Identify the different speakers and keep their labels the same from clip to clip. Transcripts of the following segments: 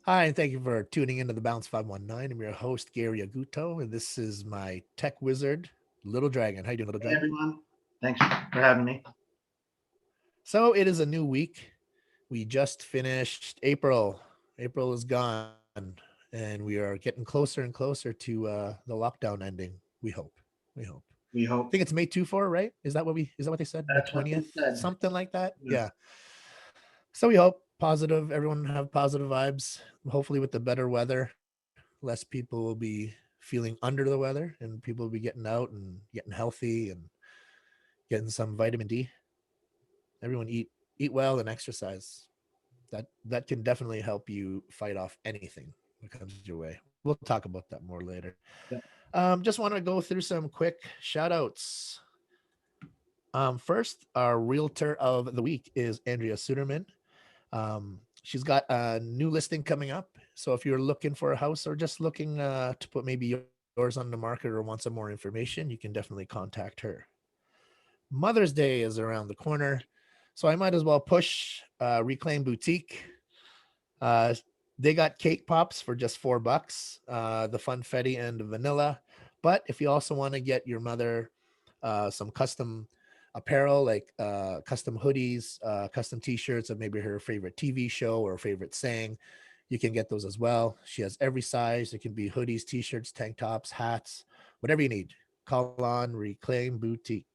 Speaker 1: Hi, and thank you for tuning into the Balance519. I'm your host, Gary Aguto, and this is my tech wizard, Little Dragon. How you doing, Little
Speaker 2: Hey
Speaker 1: Dragon?
Speaker 2: everyone, thanks for having me.
Speaker 1: So it is a new week. We just finished April. April is gone, and we are getting closer and closer to the lockdown ending. We hope. We hope.
Speaker 2: We
Speaker 1: I think
Speaker 2: hope
Speaker 1: it's May 2-4, right? Is that what they said? May
Speaker 2: that's what they
Speaker 1: 20th,
Speaker 2: said.
Speaker 1: something like that.
Speaker 2: Yes.
Speaker 1: Yeah. So we hope positive. Everyone have positive vibes. Hopefully, with the better weather, less people will be feeling under the weather, and people will be getting out and getting healthy and getting some vitamin D. Everyone eat well and exercise. That can definitely help you fight off anything that comes your way. We'll talk about that more later.
Speaker 2: Yeah.
Speaker 1: Just want to go through some quick shout outs. First, our realtor of the week is Andrea Suderman. She's got a new listing coming up. So if you're looking for a house or just looking to put maybe yours on the market or want some more information, you can definitely contact her. Mother's Day is around the corner. So I might as well push Reclaim Boutique. Uh, they got cake pops for just $4, the funfetti and the vanilla. But if you also want to get your mother some custom apparel like custom hoodies, custom t-shirts of maybe her favorite TV show or favorite saying, you can get those as well. She has every size. It can be hoodies, t-shirts, tank tops, hats, whatever you need. Call on Reclaim Boutique.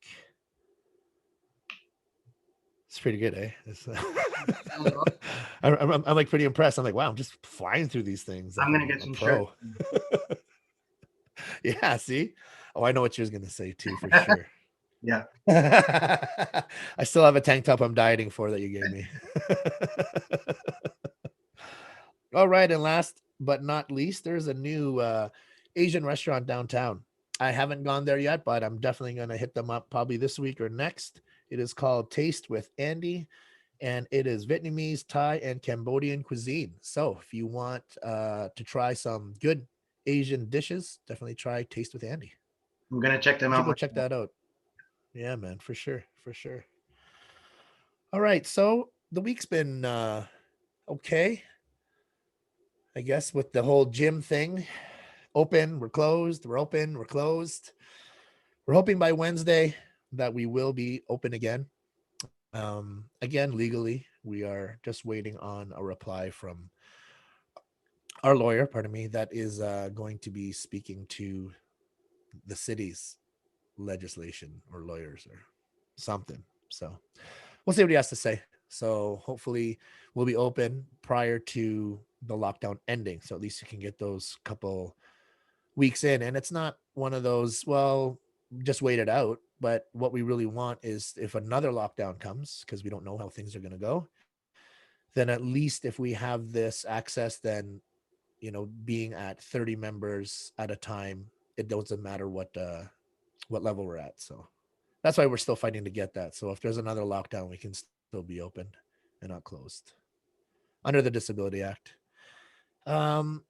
Speaker 1: It's pretty good, eh?
Speaker 2: Sounds awesome.
Speaker 1: I'm like pretty impressed. I'm like, wow, I'm just flying through these things like
Speaker 2: I'm gonna
Speaker 1: I'm
Speaker 2: get
Speaker 1: a
Speaker 2: some shirts.
Speaker 1: pro. Yeah, see? Oh, I know what she was gonna say too, for sure.
Speaker 2: Yeah.
Speaker 1: I still have a tank top I'm dieting for that you gave me. All right, and last but not least, there's a new Asian restaurant downtown. I haven't gone there yet, but I'm definitely going to hit them up probably this week or next. It is called Taste with Andy, and it is Vietnamese, Thai, and Cambodian cuisine. So if you want to try some good Asian dishes, definitely try Taste with Andy.
Speaker 2: I'm gonna check them
Speaker 1: You should
Speaker 2: out
Speaker 1: go check
Speaker 2: myself.
Speaker 1: that out. Yeah, man, for sure, for sure. All right, so the week's been okay, I guess, with the whole gym thing. Open, we're closed, we're open, we're closed. We're hoping by Wednesday that we will be open again. Again, legally, we are just waiting on a reply from our lawyer, pardon me, that is going to be speaking to the city's legislation or lawyers or something. So we'll see what he has to say. So hopefully we'll be open prior to the lockdown ending. So at least you can get those couple weeks in. And it's not one of those, well, just wait it out. But what we really want is if another lockdown comes, because we don't know how things are going to go, then at least if we have this access, then, being at 30 members at a time, it doesn't matter what level we're at. So that's why we're still fighting to get that. So if there's another lockdown, we can still be open and not closed under the Disability Act. Um,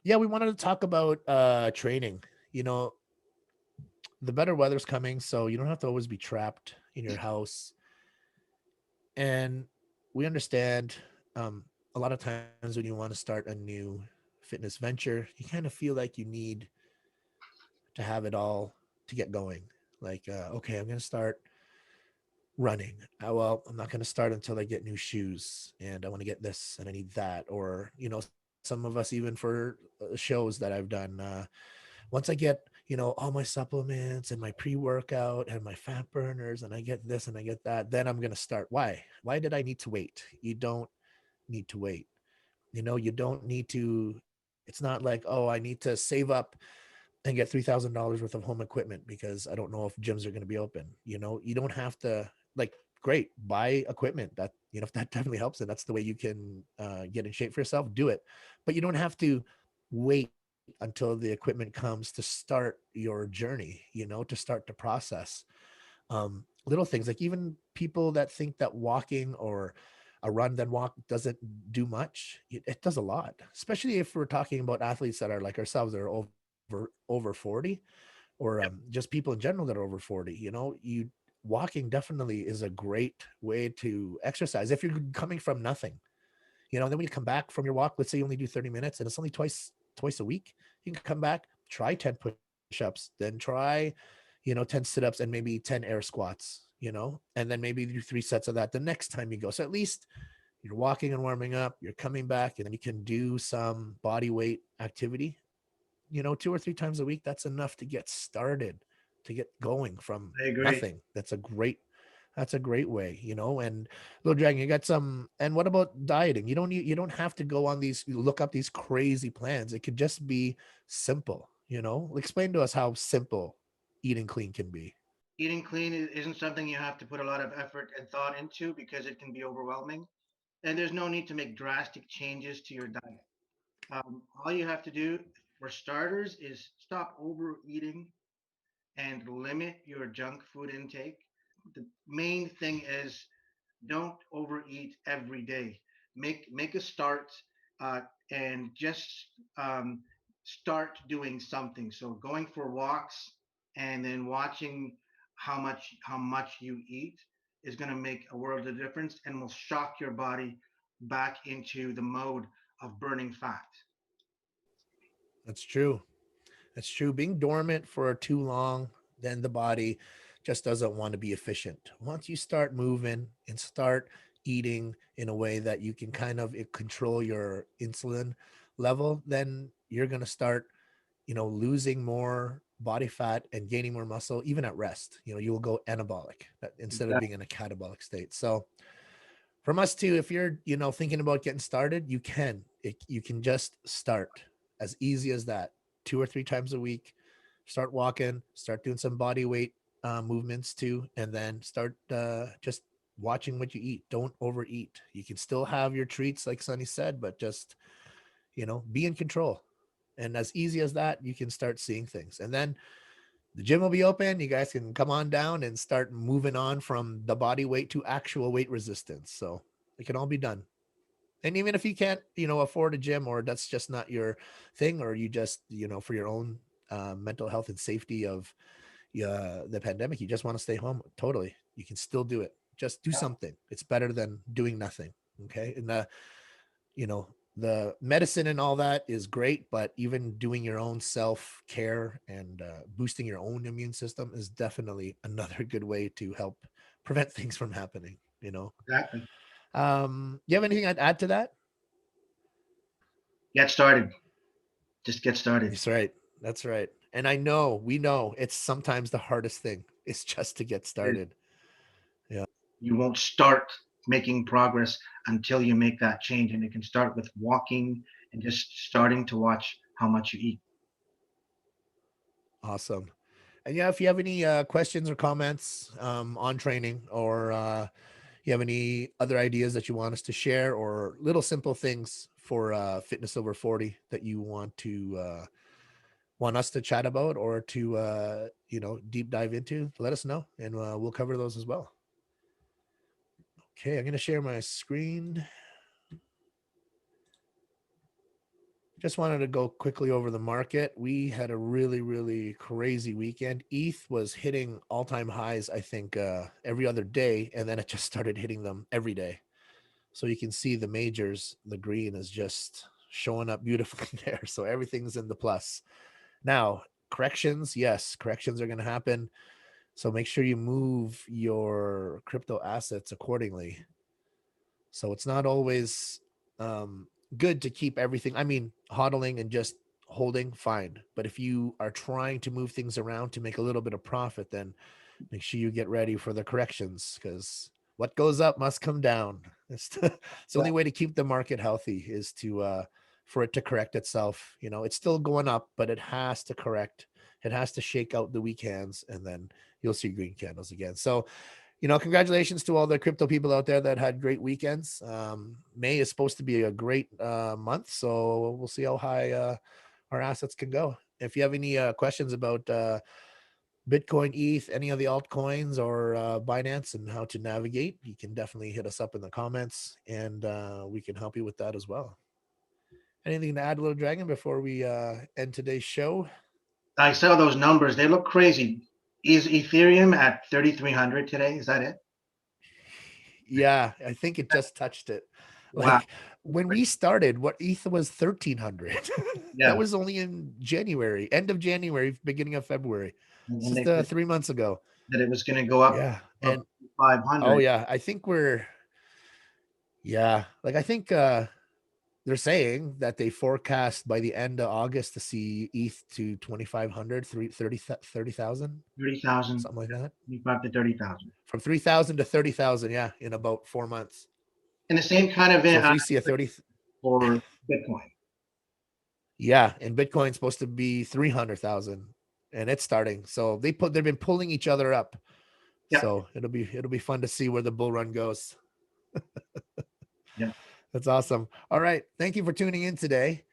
Speaker 1: yeah, we wanted to talk about training. You know, the better weather's coming, so you don't have to always be trapped in your house. And we understand a lot of times when you want to start a new fitness venture, you kind of feel like you need to have it all to get going. Like, okay, I'm going to start running. Well, I'm not going to start until I get new shoes and I want to get this and I need that. Or, some of us, even for shows that I've done, once I get, all my supplements and my pre workout and my fat burners and I get this and I get that, then I'm going to start. Why? Why did I need to wait? You don't need to wait. You don't need to. It's not like, oh, I need to save up and get $3,000 worth of home equipment because I don't know if gyms are going to be open. You don't have to, like, great, buy equipment that, if that definitely helps and that's the way you can get in shape for yourself, do it. But you don't have to wait until the equipment comes to start your journey, to start the process. Little things like even people that think that walking or a run then walk doesn't do much, it does a lot, especially if we're talking about athletes that are like ourselves that are over 40, or just people in general that are over 40. You walking definitely is a great way to exercise if you're coming from nothing. Then when you come back from your walk, let's say you only do 30 minutes and it's only twice a week, you can come back, try 10 push-ups, then try, 10 sit-ups and maybe 10 air squats, and then maybe do 3 sets of that the next time you go. So at least you're walking and warming up, you're coming back, and then you can do some body weight activity, 2 or 3 times a week. That's enough to get started, to get going from
Speaker 2: I agree.
Speaker 1: nothing. That's a great way, and Little Dragon, you got some. And what about dieting? You don't have to go on these, look up these crazy plans. It could just be simple, explain to us how simple eating clean can be.
Speaker 2: Eating clean isn't something you have to put a lot of effort and thought into because it can be overwhelming. And there's no need to make drastic changes to your diet. All you have to do, for starters, is stop overeating and limit your junk food intake. The main thing is don't overeat every day. Make a start, uh, and just start doing something. So going for walks and then watching how much you eat is going to make a world of difference and will shock your body back into the mode of burning fat.
Speaker 1: That's true. That's true. Being dormant for too long, then the body just doesn't want to be efficient. Once you start moving and start eating in a way that you can kind of control your insulin level, then you're going to start, losing more body fat and gaining more muscle, even at rest. You will go anabolic instead of being in a catabolic state. So, from us too, if you're thinking about getting started, you can just start, as easy as that. 2 or 3 times a week, start walking, start doing some body weight movements too, and then start just watching what you eat. Don't overeat. You can still have your treats like Sonny said, but just be in control. And as easy as that, you can start seeing things. And then the gym will be open. You guys can come on down and start moving on from the body weight to actual weight resistance. So it can all be done. And even if you can't, afford a gym, or that's just not your thing, or you just, for your own mental health and safety of the pandemic, you just want to stay home, totally. You can still do it. Just do something. It's better than doing nothing. Okay. And you know, the medicine and all that is great, but even doing your own self care and boosting your own immune system is definitely another good way to help prevent things from happening.
Speaker 2: Exactly.
Speaker 1: You have anything I'd add to that?
Speaker 2: Get started. Just get started.
Speaker 1: That's right. That's right. And we know it's sometimes the hardest thing is just to get started. Yeah.
Speaker 2: You won't start making progress until you make that change. And it can start with walking and just starting to watch how much you eat.
Speaker 1: Awesome. And yeah, if you have any questions or comments on training, or you have any other ideas that you want us to share, or little simple things for fitness over 40 that you want us to chat about, or to deep dive into, let us know, and we'll cover those as well. Okay, I'm going to share my screen. Just wanted to go quickly over the market. We had a really, really crazy weekend. ETH was hitting all-time highs, I think, every other day, and then it just started hitting them every day. So you can see the majors, the green is just showing up beautifully there. So everything's in the plus. Now, corrections, yes, corrections are going to happen. So make sure you move your crypto assets accordingly. So it's not always good to keep everything. I mean, hodling and just holding, fine. But if you are trying to move things around to make a little bit of profit, then make sure you get ready for the corrections, because what goes up must come down. It's the only way to keep the market healthy is to for it to correct itself. It's still going up, but it has to correct. It has to shake out the weak hands, and then you'll see green candles again. So congratulations to all the crypto people out there that had great weekends. May is supposed to be a great month, so we'll see how high our assets can go. If you have any questions about Bitcoin, ETH, any of the altcoins, or Binance, and how to navigate, you can definitely hit us up in the comments, and we can help you with that as well. Anything to add, Little Dragon, before we end today's show?
Speaker 2: I saw those numbers. They look crazy. Is Ethereum at 3,300 today? Is that it?
Speaker 1: Yeah, I think it just touched it.
Speaker 2: Wow.
Speaker 1: Like when we started, what ETH was 1,300. That
Speaker 2: Yeah.
Speaker 1: was only in January, end of January, beginning of February. It's
Speaker 2: And
Speaker 1: just
Speaker 2: they said
Speaker 1: 3 months ago.
Speaker 2: that it was going to go up
Speaker 1: Yeah,
Speaker 2: above
Speaker 1: and oh
Speaker 2: 500.
Speaker 1: yeah, I think we're yeah, like I think they're saying that they forecast by the end of August to see ETH to 2,500, 30,000,
Speaker 2: 30,000,
Speaker 1: something like that.
Speaker 2: 25 to 30,000.
Speaker 1: From 3,000 to 30,000, yeah, in about 4 months.
Speaker 2: And the same kind of
Speaker 1: So if we see a 30,
Speaker 2: for Bitcoin.
Speaker 1: yeah, and Bitcoin's supposed to be 300,000, and it's starting. So they've been pulling each other up.
Speaker 2: Yeah.
Speaker 1: So it'll be fun to see where the bull run goes.
Speaker 2: Yeah.
Speaker 1: That's awesome. All right. Thank you for tuning in today.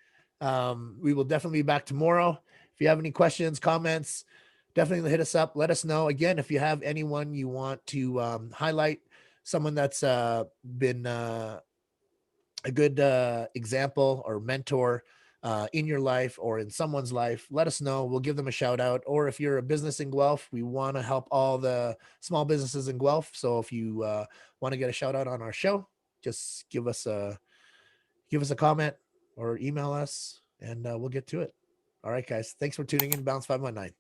Speaker 1: We will definitely be back tomorrow. If you have any questions, comments, definitely hit us up. Let us know. Again, if you have anyone you want to highlight, someone that's been a good example or mentor in your life or in someone's life, let us know. We'll give them a shout out. Or if you're a business in Guelph, we want to help all the small businesses in Guelph. So if you want to get a shout out on our show, just give us a comment or email us, and we'll get to it. All right, guys. Thanks for tuning in. Balance519.